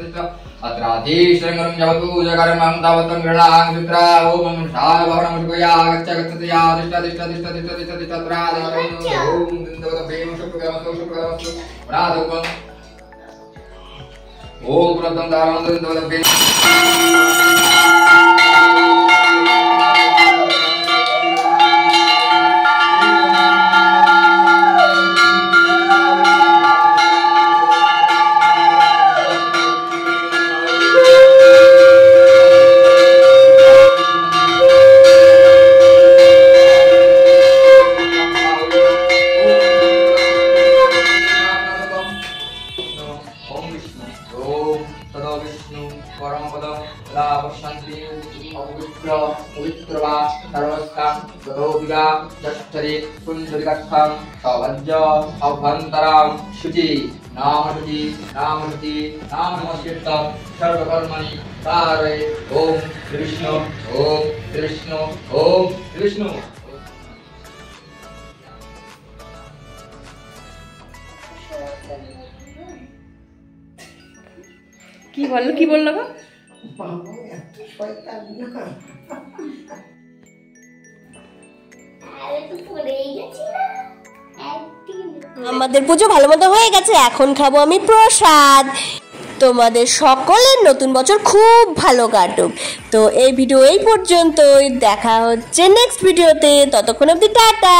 तिष्ठ अत्राधीश्वरं जपतु जगरमं तावतं गृहां चित्रा ओम शाय भवनं मुद्गया गच्छ गच्छति या तिष्ठ तिष्ठ तिष्ठ तिष्ठ तिष्ठ तिष्ठ अत्राधीश्वरं ओम दिन्दवत प्रेम शुक्रमस्तु प्रादुकं ओम पुरतं दारं दिन्दवत प्रेम शुचि नाम शुचि नाम शुचि नाम नमस्कृतं सर्वकर्मणि कारये ओम कृष्ण ओम कृष्ण ओम कृष्ण কি বললো গো? আমাদের পুজো ভালো মতো হয়ে গেছে, এখন খাবো আমি প্রসাদ। তোমাদের সকলের নতুন বছর খুব ভালো কাটুক। তো এই ভিডিও এই পর্যন্তই, দেখা হচ্ছে নেক্সট ভিডিওতে। ততক্ষণ অবধি টাটা,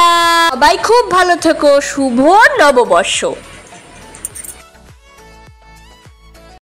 সবাই খুব ভালো থেকো, শুভ নববর্ষ।